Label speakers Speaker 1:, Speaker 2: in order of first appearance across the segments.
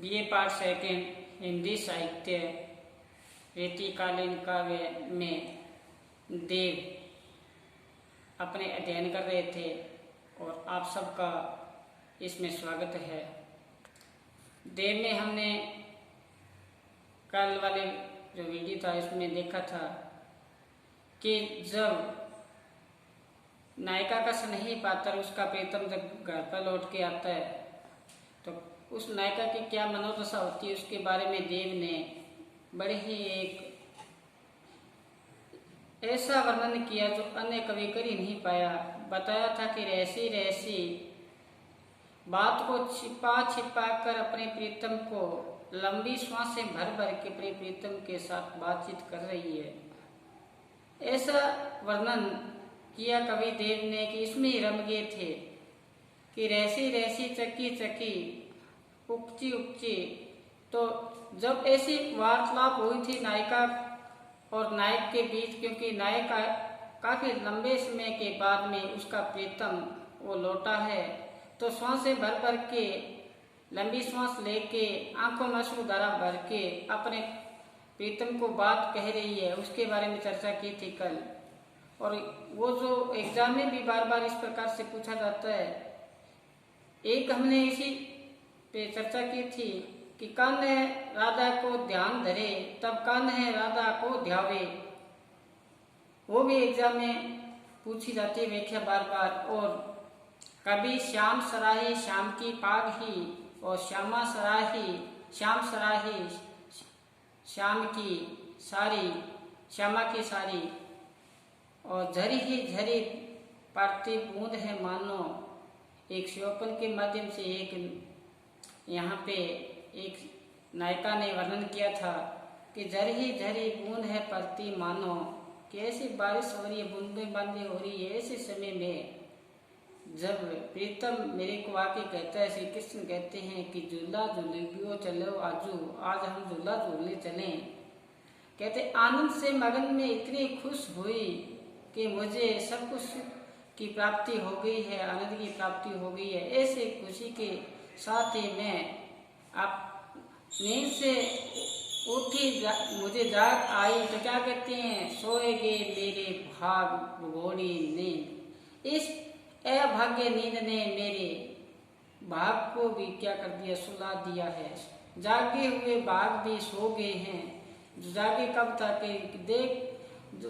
Speaker 1: BA part second Hindi साहित्य रीतिकालीन काव्य में देव अपने अध्ययन कर रहे थे और आप सबका इसमें स्वागत है। देव में हमने कल वाले जो वीडियो था इसमें देखा था कि जब नायिका का स्नेही पात्र उसका प्रीतम जब घर पर लौट के आता है तो उस नायिका की क्या मनोदशा होती है उसके बारे में देव ने बड़े ही एक ऐसा वर्णन किया जो अन्य कवि कर ही नहीं पाया। बताया था कि रहसी रहसी बात को छिपा छिपा कर अपने प्रीतम को लंबी श्वासें भर भर के अपने प्रीतम के साथ बातचीत कर रही है। ऐसा वर्णन किया कवि देव ने कि इसमें ही रम गए थे कि रहसी रहसी चक्की चक्की उपची उपची। तो जब ऐसी वार्तालाप हुई थी नायिका और नायक के बीच, क्योंकि नायिका काफी लंबे समय के बाद में उसका प्रीतम वो लौटा है, तो श्वासें भर भर के लंबी श्वास लेके आंखों में आंसू धारा भर के अपने प्रीतम को बात कह रही है, उसके बारे में चर्चा की थी कल। और वो जो एग्जाम में भी बार बार इस प्रकार से पूछा जाता है। एक हमने इसी पे चर्चा की थी कि कन है राधा को ध्यान धरे तब कन है राधा को ध्यावे, वो भी एग्जाम में पूछी जाती है व्याख्या बार बार। और कभी श्याम सराही श्याम की पाग ही और श्यामा सराही श्याम सराही श्याम की सारी श्यामा की सारी, और झरी ही झरी पड़ती बूंद है मानो। एक श्योपन के माध्यम से एक यहाँ पे एक नायिका ने वर्णन किया था कि झरी ही झरी बूंद है पड़ती मानो, कि ऐसी बारिश हो रही है, बूंदें बांदें हो रही है। ऐसे समय में जब प्रीतम मेरे को आके कहता है, श्री कृष्ण कहते हैं कि झूला झूलियो चलो आजू, आज हम झूला झूलने चलें। कहते आनंद से मगन में इतनी खुश हुई कि मुझे सब कुछ की प्राप्ति हो गई है, आनंद की प्राप्ति हो गई है। ऐसे खुशी के साथ ही मैं आप नींद से उठी मुझे जाग आई तो क्या कहते हैं, सोए गे मेरे भाग घोड़ी नींद। इस अभाग्य नींद ने मेरे भाग को भी क्या कर दिया, सुला दिया है। जागे हुए भाग भी सो गए हैं। जागे कब था कि देख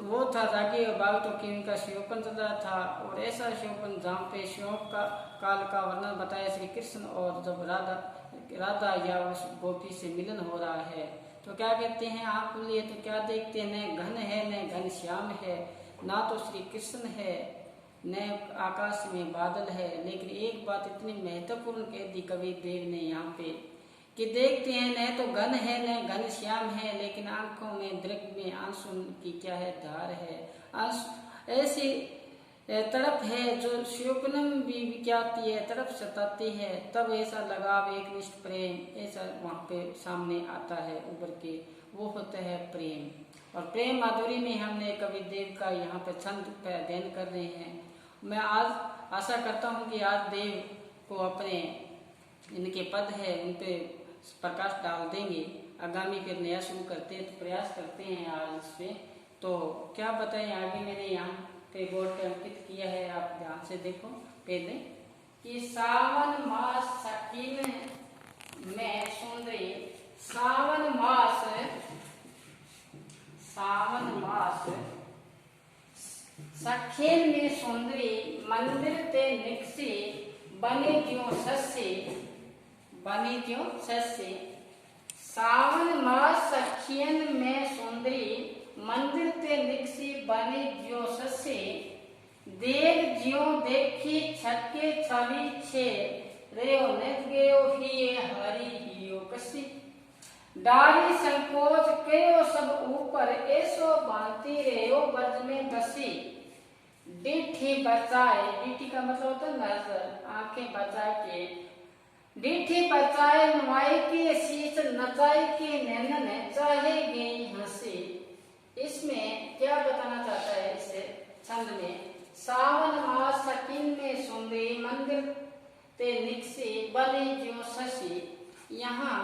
Speaker 1: वो था जागे बाग तो कि उनका श्योपन चल रहा था। और ऐसा श्योपन जहाँ पे श्योप का काल का वर्णन बताया श्री कृष्ण, और जब राधा या उस गोपी से मिलन हो रहा है तो क्या कहते हैं, आँख खुली है तो क्या देखते हैं, न घन है न घन श्याम है, ना तो श्री कृष्ण है न आकाश में बादल है। लेकिन एक बात इतनी महत्वपूर्ण कह दी कवि देव ने यहाँ पे कि देखते हैं न तो घन है न घन श्याम है, लेकिन आंखों में दृग में आंसू की क्या है, धार है। ऐसी तड़प है जो श्योपनम भी विख्याति है, तड़प सताती है। तब ऐसा लगाव एक निष्ठ प्रेम ऐसा वहाँ पे सामने आता है उभर के, वो होता है प्रेम। और प्रेम माधुरी में हमने कवि देव का यहाँ पे छंद पे अध्ययन कर रहे हैं। मैं आज आशा करता हूँ कि आज देव को अपने इनके पद है उन पे प्रकाश डाल देंगे। आगामी फिर नया शुरू करते हैं तो प्रयास करते हैं आज इस पे। तो क्या बताएं आगे मैंने यहाँ पे बोर्ड पे अंकित किया है, आप ध्यान से देखो पहले कि सावन मास सकीन में सुंदरी, सावन मास सखीन में सुंदरी मंदिर ते निकसी बने क्यों सस्सी, बने क्यों सस्सी। सावन मास सखियन में सुंदरी मंदिर ते निकसी बने ज्यो सस्सी। देव ज्यो देखी छक्के छवि छे रेयो नथ गयो हिये हरी हियो कसी। डारी संकोच कयो सब ऊपर ऐसो बांती रेयो ब्रज में बसी। डीठी बचाए, डीठी का मतलब होता है नजर, आंखें बचा के। डीठी बचाए नुआई के शीश नचाई के नैनन चाहे गई हंसी। इसमें क्या बताना चाहता है इस छंद में, सावन मास सकीन में सुंदरी मंदिर ते निकसी बने ज्यो शशि। यहाँ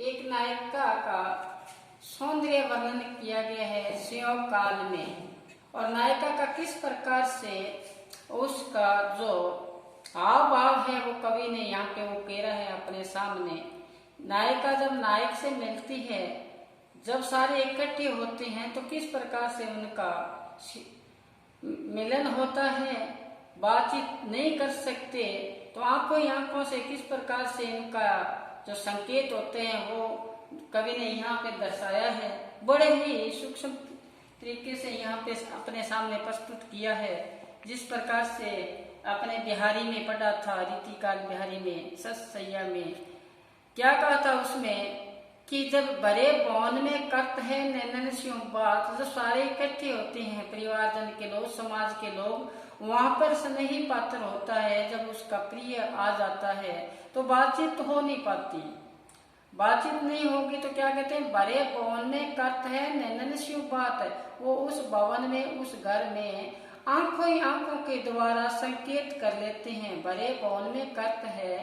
Speaker 1: एक नायिका का सौंदर्य वर्णन किया गया है संयोग काल में, और नायिका का किस प्रकार से उसका जो हाव भाव है वो कवि ने यहाँ पे वो कह रहा है अपने सामने। नायिका जब नायक से मिलती है, जब सारे इकट्ठे होते हैं तो किस प्रकार से उनका मिलन होता है, बातचीत नहीं कर सकते तो आंखों ही आंखों से किस प्रकार से इनका जो संकेत होते हैं वो कवि ने यहाँ पे दर्शाया है। बड़े ही सूक्ष्म तरीके से यहाँ पे अपने सामने प्रस्तुत किया है। जिस प्रकार से अपने बिहारी में पढ़ा था, रीतिकाल बिहारी में सैया में क्या कहा था उसमें कि जब बड़े भवन में करत है नैनन स्यों बात, जब सारे इकट्ठे होते हैं परिवारजन के लोग, समाज के लोग, वहां पर स्नेही पात्र होता है। जब उसका प्रिय आ जाता है तो बातचीत तो हो नहीं पाती, बातचीत नहीं होगी तो क्या कहते हैं, बड़े भवन में करत है नैनन स्यों बात है। वो उस भवन में, उस घर में आंखों ही आंखों के द्वारा संकेत कर लेते हैं। बड़े भवन में करत है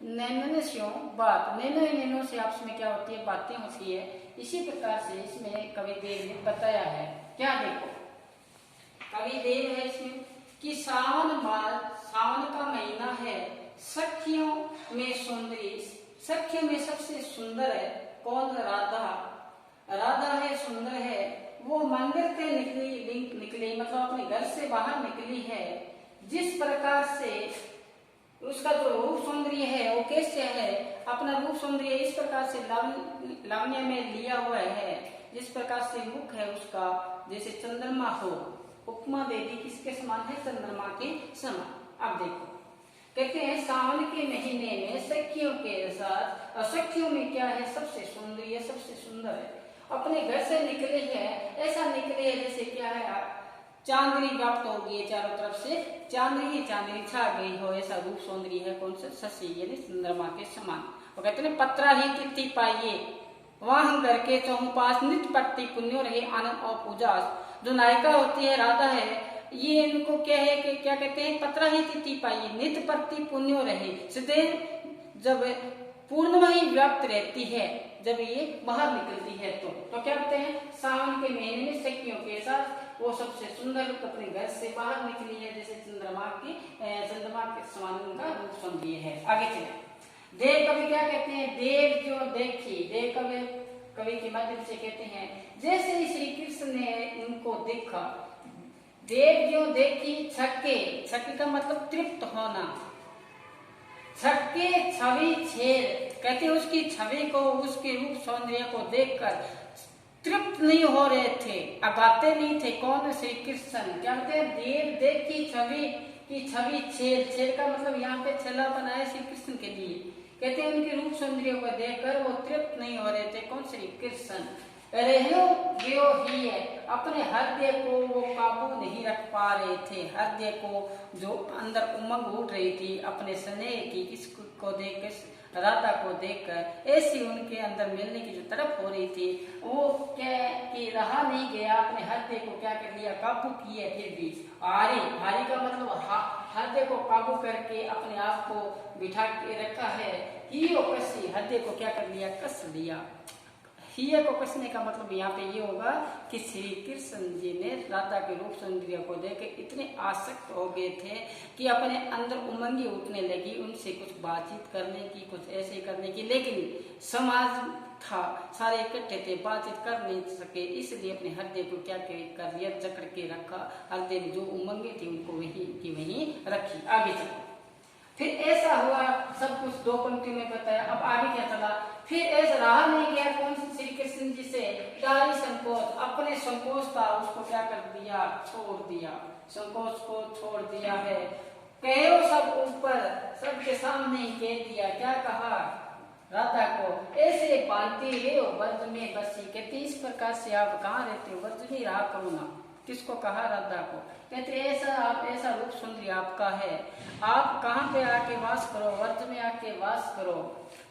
Speaker 1: नैनन स्यों बात, नैनो ही नैनो से आपस में क्या होती है, बातें होती है। इसी प्रकार से इसमें कवि देव ने बताया है। क्या देखो कवि देव है इसमें कि सावन का महीना है, सखियों में सुंदरी, सखियों में सबसे सुंदर है कौन, राधा। राधा है, सुंदर है। वो मंदिर से निकली मतलब अपने घर से बाहर निकली है। जिस प्रकार से उसका जो रूप सौंदर्य है वो कैसे है, अपना रूप सौंदर्य इस प्रकार से लावण्य में लिया हुआ है। जिस प्रकार से मुख है उसका जैसे चंद्रमा हो, उपमा दे दी किसके समान है, चंद्रमा के समान। अब देखो कहते हैं सावन के महीने में सखियों के साथ, और सखियों में क्या है, सबसे सुंदर, सबसे सुंदर है। अपने घर से निकले है, ऐसा निकले है जैसे क्या है, चांदनी व्याप्त हो गई चारों तरफ से, चांदनी चांदनी छा गई हो, ऐसा रूप सौंदर्य है कौन सा, शशि यानी चंद्रमा के समान। वो कहते हैं पत्रा ही तिथि पाइये वहां घर के चौपास, नित्य पट्टी पुण्यो रहे आनंद और उजास। जो नायिका होती है राधा है, ये इनको क्या है कि क्या कहते हैं, पत्रा ही तिथि पाइये नित्य पट्टी पुण्यो रहे, सदैव जब पूर्णमयी व्याप्त रहती है, जब ये बाहर निकलती है तो क्या कहते हैं, सावन के महीने में सखियों के साथ वो सबसे सुंदर अपने घर से बाहर निकली है, जैसे चंद्रमा के समान उनका रूप सौंदर्य है। आगे चले देव कवि क्या कहते हैं, देव जो देखी, देव कवि के माध्यम से कहते हैं जैसे ही श्री कृष्ण ने इनको देखा, देव जो देखी छक्के, छक्के का मतलब तृप्त होना, छक्के छवि छेद, कहते हैं उसकी छवि को, उसके रूप सौंदर्य को देखकर तृप्त नहीं हो रहे थे, अगाते नहीं थे। कौन, श्री कृष्ण। क्या कहते हैं, देव देखी छवि की छवि छेद, छेद का मतलब यहाँ पे छला बनाया श्री कृष्ण के लिए। कहते हैं उनके रूप सौंदर्य को देखकर वो तृप्त नहीं हो रहे थे। कौन, श्री कृष्ण। रहो गयो ही है, अपने हृदय को वो काबू नहीं रख पा रहे थे। हृदय को जो अंदर उमंग उठ रही थी अपने स्नेह की, किसको देखकर, राधा को देखकर, ऐसी उनके अंदर मिलने की जो तड़प हो रही थी, वो क्या कि रहा नहीं गया, अपने हृदय को क्या कर लिया, काबू किए। फिर भी हारी, हारी का मतलब हृदय को काबू करके अपने आप को बिठा के रखा है। ही कसी, हृदय को क्या कर लिया, कस लिया। हिया को कसने का मतलब यहाँ पे ये होगा कि श्री कृष्ण जी ने राधा के रूप सौंदर्य को देख इतने आसक्त हो गए थे कि अपने अंदर उमंगी उठने लगी उनसे कुछ बातचीत करने की, कुछ ऐसे करने की, लेकिन समाज था, सारे इकट्ठे थे, बातचीत कर नहीं सके, इसलिए अपने हृदय को क्या कर लिया, जकड़ के रखा। हृदय में जो उमंगे थी उनको वहीं की वहीं रखी। आगे चलो फिर ऐसा हुआ, सब कुछ दो पंक्ति में बताया। अब आगे क्या चला, फिर ऐसा रहा नहीं गया कौन श्री कृष्ण जी से, डाली संकोच, अपने संकोच था उसको क्या कर दिया, छोड़ दिया, संकोच को छोड़ दिया है। कहो सब ऊपर, सबके सामने कह दिया, क्या कहा, राधा को ऐसे बांधती रहे हो व्रज में बसी। कहते इस प्रकार से आप कहाँ रहते हो, व्रज में रहा करो ना। किसको कहा, राधा को। कहते ऐसा आप, ऐसा रूप सौंदर्य आपका है, आप कहाँ पे आके वास करो, व्रज में आके वास करो।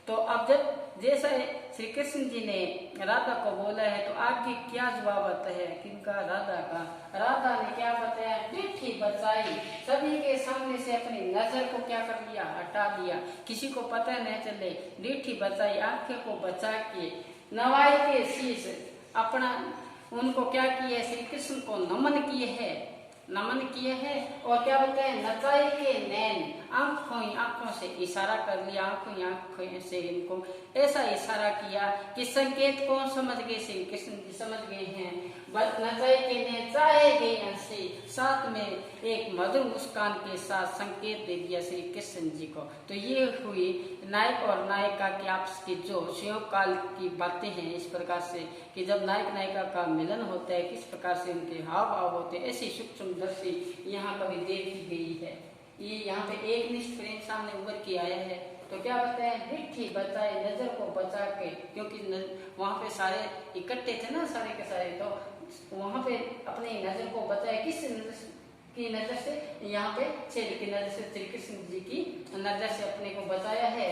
Speaker 1: तो अब जब जैसा श्री कृष्ण जी ने राधा को बोला है तो आगे क्या जवाब आता है किनका, राधा का। राधा ने क्या बताया, डिठी बचाई, सभी के सामने से अपनी नजर को क्या कर लिया, हटा दिया, किसी को पता न चले, डिठी बचाई, आंखें को बचा के नवाई के शीश अपना उनको क्या किया है, श्री कृष्ण को नमन किए है और क्या बोलते हैं, नचाई के नैन, आंखों से इशारा कर लिया, आंखों से इनको ऐसा इशारा किया कि संकेत कौन समझ गए, श्री कृष्ण जी समझ गए हैं। नचाई के नैन चाहे गए हंसी, साथ में एक मधुर मुस्कान के साथ संकेत दे दिया श्री कृष्ण जी को। तो ये हुई नायक और नायिका की आपस की जो संयोग काल की बातें हैं, इस प्रकार से कि जब नायक नायिका का मिलन होता है किस प्रकार से उनके हाव भाव होते हैं, ऐसी सूक्ष्म दर्शी यहाँ कभी देखी गई है। ये यहाँ पे एक निष्ठ प्रेम सामने उभर के आया है। तो क्या बताया, डिठी बचाए, नजर को बचा के, क्योंकि वहाँ पे सारे इकट्ठे थे ना, सारे के सारे, तो वहाँ पे अपनी नजर को बचाए, किस की नजर से, यहाँ पे छेद की नजर से, श्री कृष्ण जी की नजर से अपने को बचाया है।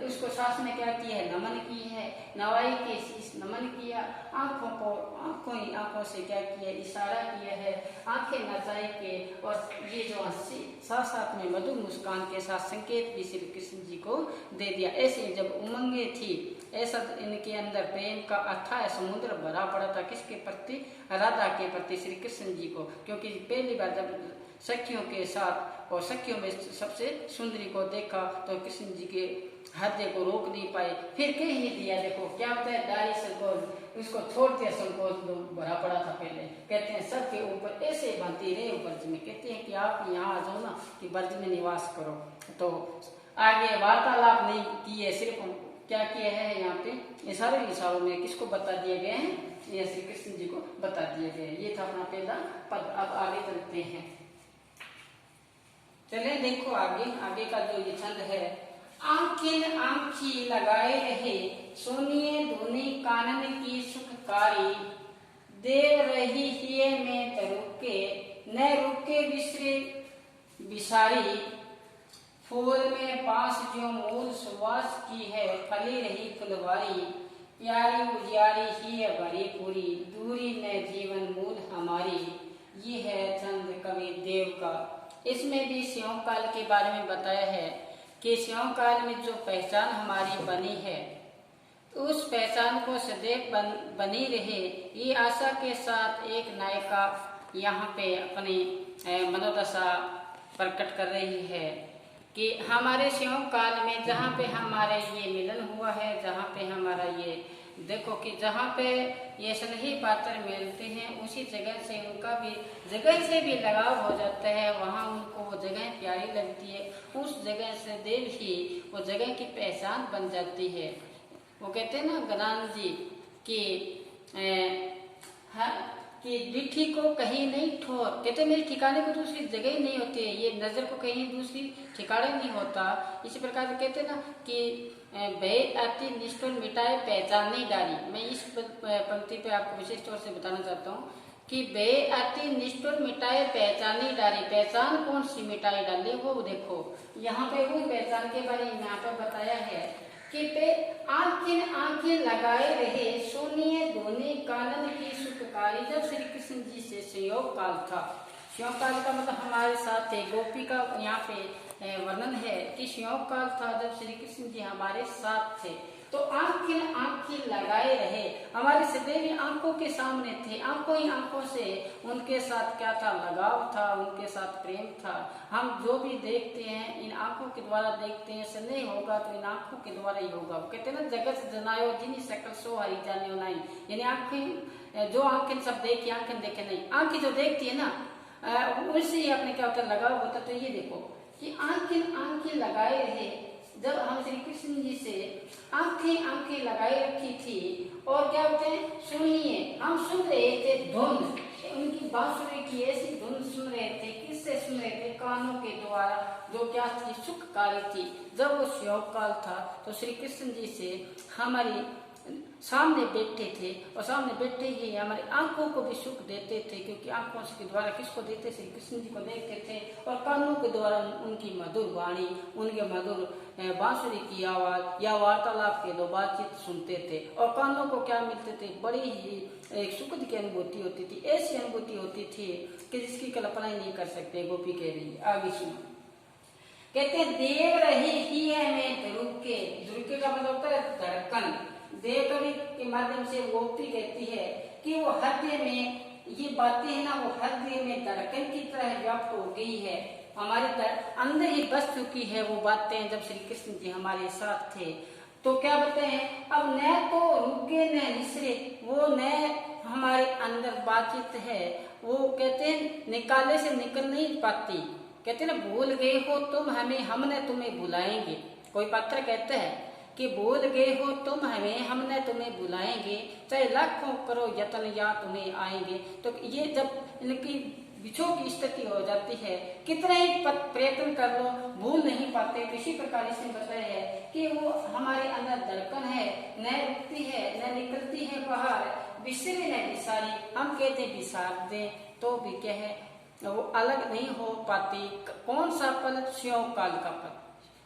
Speaker 1: उसको सास में क्या किया है, नमन की है, नवाई के शीश नमन किया, आंखों से क्या किया, इशारा किया है, आंखें नचाई के, और ये जो हंसी साथ साथ में मधुर मुस्कान के साथ संकेत भी श्री कृष्ण जी को दे दिया। ऐसे जब उमंगे थी, ऐसा इनके अंदर प्रेम का अथाह समुद्र भरा पड़ा था, किसके प्रति, राधा के प्रति, श्री कृष्ण जी को। क्योंकि पहली बार जब सखियों के साथ और सखियों में सबसे सुंदरी को देखा तो कृष्ण जी के हृदय को रोक नहीं पाए, फिर कह ही दिया। देखो क्या होता है, डाली संकोच, उसको छोड़ते संकोच भरा पड़ा था। पहले कहते हैं सबके ऊपर ऐसे बांधती रहे ब्रज में, कहते हैं कि आप यहाँ आ जाओ ना, कि ब्रज में निवास करो। तो आगे वार्तालाप नहीं किए, सिर्फ क्या किया है, यहाँ पे इशारों में किसको बता दिए गए हैं, ये श्री कृष्ण जी को बता दिए गए। ये था अपना पहला पद। अब आगे चलते हैं, चले देखो आगे का जो ये छंद है, आंखें आंखी लगाए रहे, सुनिए धुनी कानन की सुखकारी, देव रही हिये में तरुके, न रुके विश्रे विसारी, फूल में पास जो मूल सुवास की है, फली रही फुलवारी, प्यारी उजियारी ही भरी पूरी, दूरी न जीवन मूल हमारी। ये है छंद कवि देव का। इसमें भी स्यों काल के बारे में बताया है कि स्यों काल में जो पहचान हमारी बनी है, उस पहचान को सदैव बनी रहे, ये आशा के साथ एक नायिका यहाँ पे अपनी मनोदशा प्रकट कर रही है कि हमारे स्यों काल में जहाँ पे हमारे ये मिलन हुआ है, जहाँ पे हमारा ये देखो कि जहाँ पे ये स्नेही पात्र मिलते हैं, उसी जगह से उनका भी जगह से भी लगाव हो जाता है, वहाँ उनको वो जगह प्यारी लगती है, उस जगह से देव ही वो जगह की पहचान बन जाती है। वो कहते हैं ना गणान जी कि डिठी को कहीं नहीं ठोर, कहते मेरे ठिकाने को दूसरी जगह ही नहीं होती है, ये नजर को कहीं दूसरी ठिकाने नहीं होता। इसी प्रकार से कहते ना कि भय अति निष्ठुर मिटाए पहचान नहीं डाली। मैं इस पंक्ति पे आपको विशेष तौर से बताना चाहता हूँ कि भय अति निष्ठुर मिटाए पहचान नहीं डाली। पहचान कौन सी मिटाई डाली, वो देखो यहाँ पे वो पहचान के बारे में यहाँ पे बताया है कि पे आंखें लगाए रहे, सुनिए धुनी कानन की सुखकारी। जब श्री कृष्ण जी से संयोग काल था, संयोग काल का मतलब हमारे साथ थे, गोपी का यहाँ पे वर्णन है कि संयोग काल था जब श्री कृष्ण जी हमारे साथ थे, तो आंखें लगाए रहे, हमारे सदैव आंखों के सामने थे, आंखों से उनके साथ क्या था, लगाव था, उनके साथ प्रेम था। हम जो भी देखते हैं इन आंखों के द्वारा देखते हैं, स्नेह होगा तो इन आंखों के द्वारा ही होगा। कहते हैं ना जगत जनायो जिनी सकल सो हरि जाने नहीं, यानी आंखें जो आंखें सब देखी आंखें देखे नहीं, आंखें जो देखती है ना उनसे ही अपने क्या होता है लगाव होता। तो ये देखो कि आंखें लगाए रहे, जब हम श्री कृष्ण जी से आंखें लगाए रखी थी, और क्या होते हैं, सुनिए हम सुन रहे थे धुन, उनकी बांसुरी की ऐसी धुन सुन रहे थे। किससे सुन रहे थे, कानों के द्वारा, जो क्या थी, सुखकारी थी। जब वो संयोग काल था तो श्री कृष्ण जी से हमारी सामने बैठे थे और सामने बैठे ही हमारी आंखों को भी सुख देते थे, क्योंकि आंखों के द्वारा किसको देते थे? कृष्ण जी को देखते थे। और कानों के द्वारा उनकी मधुर वाणी, उनके मधुर बांसुरी की आवाज या वार्तालाप के दो बातचीत सुनते थे। और कानों को क्या मिलते थे? बड़ी ही एक सुखद की अनुभूति होती थी, ऐसी अनुभूति होती थी कि जिसकी कल्पना ही नहीं कर सकते। गोपी कह रही है, आगे सुनो, कहते हैं देव रही ही है में ध्रुके। ध्रुके का मतलब होता है धड़कन। देव कवि के माध्यम से गोपी कहती है कि वो हृदय में ये बातें है ना, वो हृदय में धड़कन की तरह व्याप्त हो गई है, हमारे अंदर ही बस चुकी है वो बातें। जब श्री कृष्ण जी हमारे साथ थे तो क्या बताए, अब न तो रुके न निसरे, वो न हमारे अंदर बातचीत है, वो कहते हैं निकाले से निकल नहीं पाती। कहते ना भूल गए हो तुम हमें, हमने तुम्हें बुलाएंगे। कोई पात्र कहता है कि भूल गए हो तुम हमें, हमने तुम्हें बुलाएंगे, चाहे लाखों करो यत्न या तुम्हें आएंगे। तो ये जब इनकी बिछो की स्थिति हो जाती है, कितना ही प्रयत्न कर लो भूल नहीं पाते। इसी प्रकार इसने बताया है कि वो हमारे अंदर धड़कन है, न रुकती है न निकलती है बाहर, बिसरे न बिसारी। हम कहते बिसार दें तो भी क्या है, वो अलग नहीं हो पाती। कौन सा पल? स्यों काल का पल।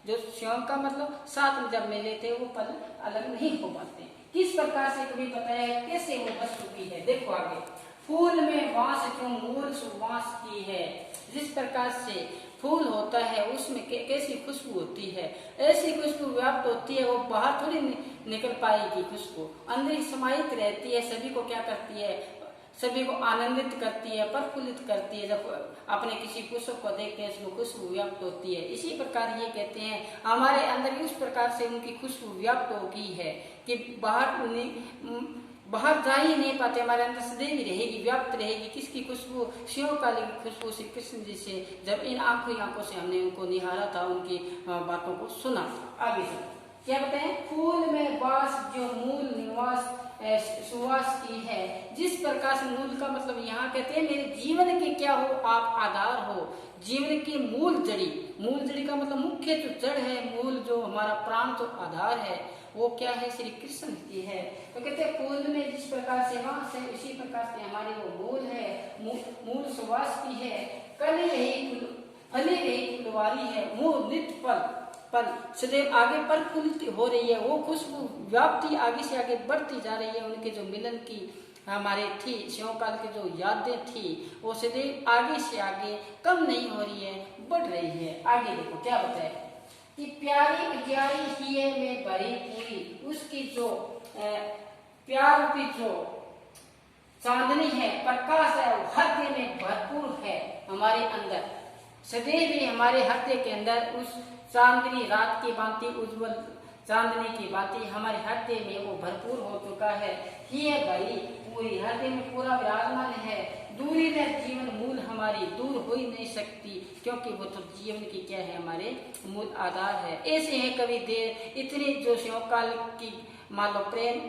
Speaker 1: जो स्यों का मतलब साथ में जब मिले थे, वो पल अलग नहीं हो पाते। किस प्रकार से कभी बताया कैसे वो बस चुकी है। देखो आगे, फूल में वास क्यों मूल सुवास की है। जिस प्रकार से फूल होता है उसमें कैसी खुशबू होती है, ऐसी खुशबू व्याप्त होती है, वो बाहर थोड़ी निकल पाएगी। खुशबू अंदर ही समाहित रहती है, सभी को क्या करती है, सभी को आनंदित करती है, प्रफुल्लित करती है। जब अपने किसी पुष्प को देखते हैं उसमें खुशबू व्याप्त होती है। इसी प्रकार ये कहते हैं हमारे अंदर उस प्रकार से उनकी खुशबू व्याप्त हो गई है कि बाहर जा ही नहीं पाते, हमारे अंदर सदैव रहेगी, व्याप्त रहेगी। किसकी खुशबू? शिव काली की खुशबू श्री कृष्ण जी से। जब इन आंखों से हमने उनको निहारा था, उनकी बातों को सुना। आगे से क्या बताएं, फूल में वास जो मूल निवास सुवास की है। जिस प्रकार से मूल का मतलब यहाँ कहते हैं मेरे जीवन के क्या हो आप, आधार हो, जीवन की मूल जड़ी। मूल जड़ी का मतलब मुख्य जो जड़ है, मूल जो हमारा प्राण जो आधार है, वो क्या है? श्री कृष्ण की है। तो कहते हैं फूल में जिस प्रकार से वास है, इसी प्रकार से हमारी वो मूल है, मूल सुवास की है। कली रही फली रही फुलवारी है, मूल नित्य पल सदैव आगे प्रफुल्लित हो रही है। वो खुशबू व्याप्ति आगे से आगे बढ़ती जा रही है। उनके जो मिलन की हमारे थी शिवकाल की जो यादें थी, वो सदैव आगे से आगे कम नहीं हो रही है, बढ़ रही है। आगे देखो क्या बताए कि प्यारी उजियारी हिये में भरी पूरी, उसकी जो प्यार की जो चांदनी है, प्रकाश है, वो हृदय में भरपूर है। हमारे अंदर सदैव ही हमारे हृदय के अंदर उस चांदनी रात की भांति, उज्जवल चांदनी की भांति हमारे हृदय में वो भरपूर हो चुका है। ही है भाई पूरी, हृदय में पूरा विराजमान है। दूरी में जीवन मूल हमारी दूर हो ही नहीं सकती, क्योंकि वो तो जीवन की क्या है, हमारे मूल आधार है। ऐसे है कवि देव इतने जो शिवकाल की मान लो प्रेम,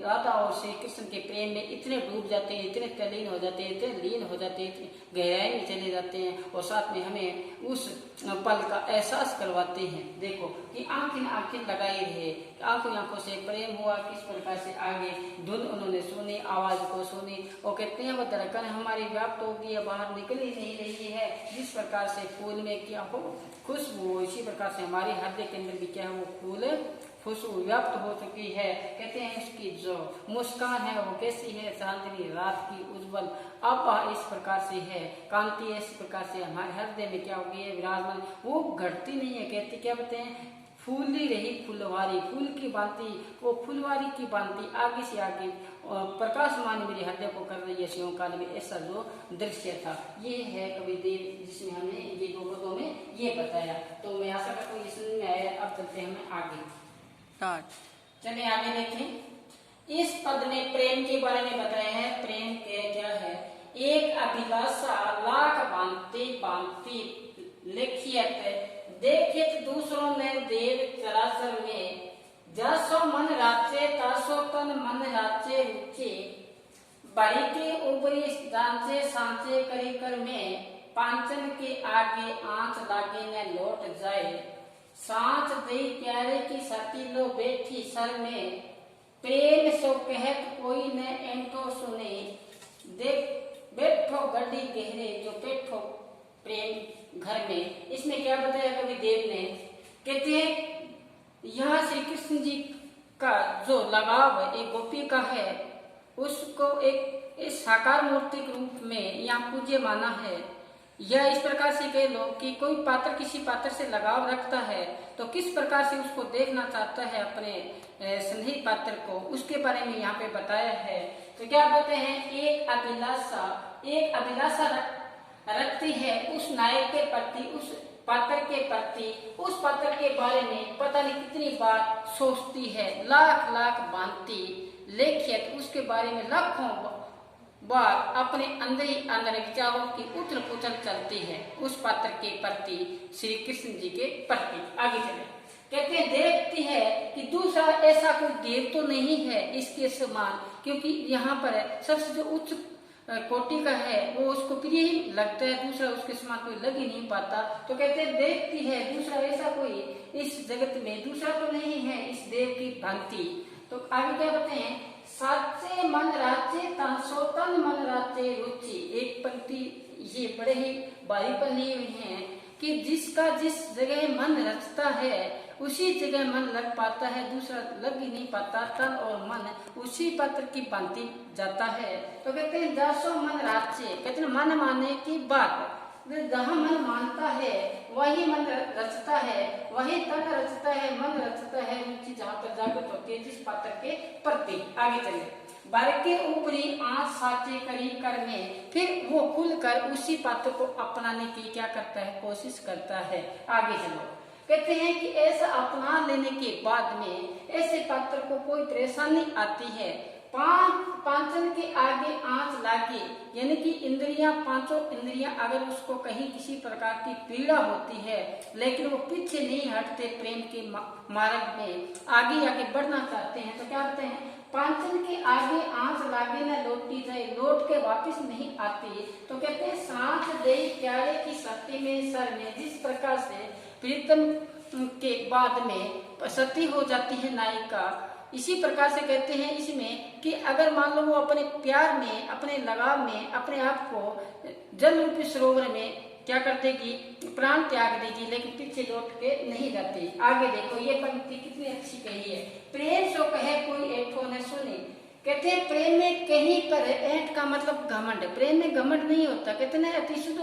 Speaker 1: राधा और श्री कृष्ण के प्रेम में इतने डूब जाते हैं, इतने तल्लीन हो जाते हैं, इतने लीन हो जाते हैं, इतनी गहराई में चले जाते हैं, और साथ में हमें उस पल का एहसास करवाते हैं। देखो कि आंखें लगाई रहे, आंखों से प्रेम हुआ, किस प्रकार से आगे धुन उन्होंने सुनी, आवाज को सुनी, और कहते हैं वो धड़कन हमारी व्याप्त हो गई है, बाहर निकल ही नहीं रही है। जिस प्रकार से फूल में क्या हो खुशबू, इसी प्रकार से हमारे हृदय के अंदर भी क्या है, वो फूल खुशबू व्याप्त हो चुकी है। कहते हैं उसकी जो मुस्कान है वो कैसी है, चांदनी रात की उज्जवल अब इस प्रकार से है, कांति इस प्रकार से हमारे हृदय में क्या हो गई है, विराजमान, वो घटती नहीं है। कहते क्या बताएं, फूली रही फुलवारी, फूल की भांति, वो फुलवारी की भांति आगे से आगे प्रकाशमान मेरे हृदय को कर रही है शिवकाल में। ऐसा जो दृश्य था, ये है कवि देव जिसमें हमने ये दो पदों में ये बताया। तो मैं आशा करता हूँ ये समझ में आया। अब चलते हैं हम आगे, चलिए आगे देखें। इस पद में प्रेम के बारे में बताया है। प्रेम क्या है, एक अभिलाषा लाख भांति भांति लिखियत देखित दूसरों में देव चराचर में, जसो मन राचे तासो तन मन राचे रुचे, बड़ी के उबरी जांचे सांचे करी कर में, पांचन के आगे आंच लागे न लौट जाए, सांच दई प्यारे की सती लो बैठी सर में, प्रेम सो कहत कोई न एंठो सुने, देख बैठो गड्डी गहरे जो बैठो प्रेम घर में। इसमें क्या बताया कवि देव ने, कहते हैं यह श्री कृष्ण जी का जो लगाव एक गोपी का है, उसको एक साकार मूर्ति के रूप में यहाँ पूज्य माना है। यह इस प्रकार से कह लो कि कोई पात्र किसी पात्र से लगाव रखता है तो किस प्रकार से उसको देखना चाहता है अपने स्नेही पात्र को, उसके बारे में यहाँ पे बताया है। तो क्या कहते हैं, एक अभिलाषा रखती है उस नायक के प्रति, उस पात्र के प्रति, उस पात्र के बारे में पता नहीं कितनी बार सोचती है, लाख लाख बांधती लेखियत उसके बारे में लाखों बार अपने अंदर ही अंदर विचारों की उथल पुथल चलती है उस पात्र के प्रति, श्री कृष्ण जी के प्रति। आगे चले, कहते हैं देखती है कि दूसरा ऐसा कोई देव तो नहीं है इसके समान, क्योंकि यहाँ पर सबसे जो उच्च कोटि का है वो उसको प्रिय ही लगता है, दूसरा उसके समान कोई लग ही नहीं पाता। तो कहते हैं देखती है दूसरा ऐसा कोई इस जगत में दूसरा तो नहीं है इस देव की भांति। तो आगे क्या बताते हैं, साचे मन राचे तांसो तन मन राचे रुचि। एक पंक्ति ये बड़े ही बारी पर ली हुई है कि जिसका जिस जगह मन रचता है उसी जगह मन लग पाता है, दूसरा लग ही नहीं पाता। तन और मन उसी पात्र की भांति जाता है। तो कहते हैं जासो मन राचे, कहते हैं मन माने की बात, जहाँ मन मानता है वही मन रचता है, वही तन रचता है, मन रचता है, रुचि जहाँ पर जागृत होती है जिस पात्र के प्रति। आगे चले, बर के ऊपरी आँच साचे करी कर में, फिर वो खुलकर उसी पात्र को अपनाने की क्या करता है, कोशिश करता है। आगे चलो, कहते हैं कि ऐसा अपना लेने के बाद में ऐसे पात्र को कोई परेशानी आती है, पांचन के आगे आंच लागे, यानी कि इंद्रियां, पांचों इंद्रियां अगर उसको कहीं किसी प्रकार की पीड़ा होती है लेकिन वो पीछे नहीं हटते, प्रेम के मार्ग में आगे आगे बढ़ना चाहते हैं, तो क्या करते हैं, पांचन के आगे आंच लागे न लौटी जाए, लौट के वापस नहीं आती। तो कहते हैं सांस दे क्यारे की सती में सर में, जिस प्रकार से प्रीतम के बाद में सती हो जाती है नायिका, इसी प्रकार से कहते हैं इसमें कि अगर मान लो वो अपने प्यार में, अपने लगाव में अपने आप को जल रूपी सरोवर में क्या कर देगी, प्राण त्याग देगी, लेकिन पीछे लौट के नहीं जाती। आगे देखो ये पंक्ति कितनी अच्छी कही है, प्रेम सो कहे कोई ऐठो न सुने। कहते हैं प्रेम में कहीं पर ऐठ का मतलब घमंड, प्रेम में घमंड नहीं होता। कहते हैं अति शुद्ध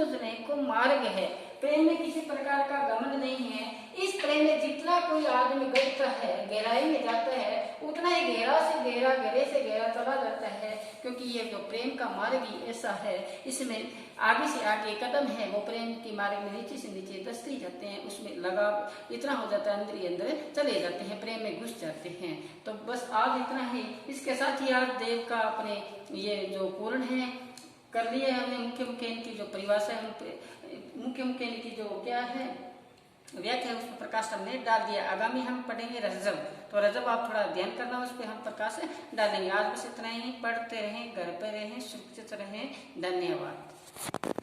Speaker 1: को मार्ग है, प्रेम में किसी प्रकार का घमंड नहीं है। इस प्रेम में जितना कोई आदमी गहता है, गहराई में जाता है, उतना ही गहरा से गहरा, गहरे से गहरा चला जाता है, क्योंकि ये जो प्रेम का मार्ग ही ऐसा है, इसमें आगे से आगे कदम है, वो प्रेम के मार्ग में नीचे से नीचे दसते ही जाते हैं, उसमें लगाव इतना हो जाता है, अंदर ही अंदर चले जाते हैं, प्रेम में घुस जाते हैं। तो बस आज इतना ही, इसके साथ ही आज देव का अपने ये जो पूर्ण है कर लिया है हमने, मुख्य मुख्य इनकी जो परिभाषा है, मुख्य मुख्य इनकी जो क्या है व्याख्या है, उस पर प्रकाश हमने डाल दिया। आगामी हम पढ़ेंगे रजब, तो रजब आप थोड़ा ध्यान करना, उस पर हम प्रकाश डालेंगे। आज बस इतना ही, पढ़ते रहें, घर पे रहें, सुरक्षित रहें। धन्यवाद।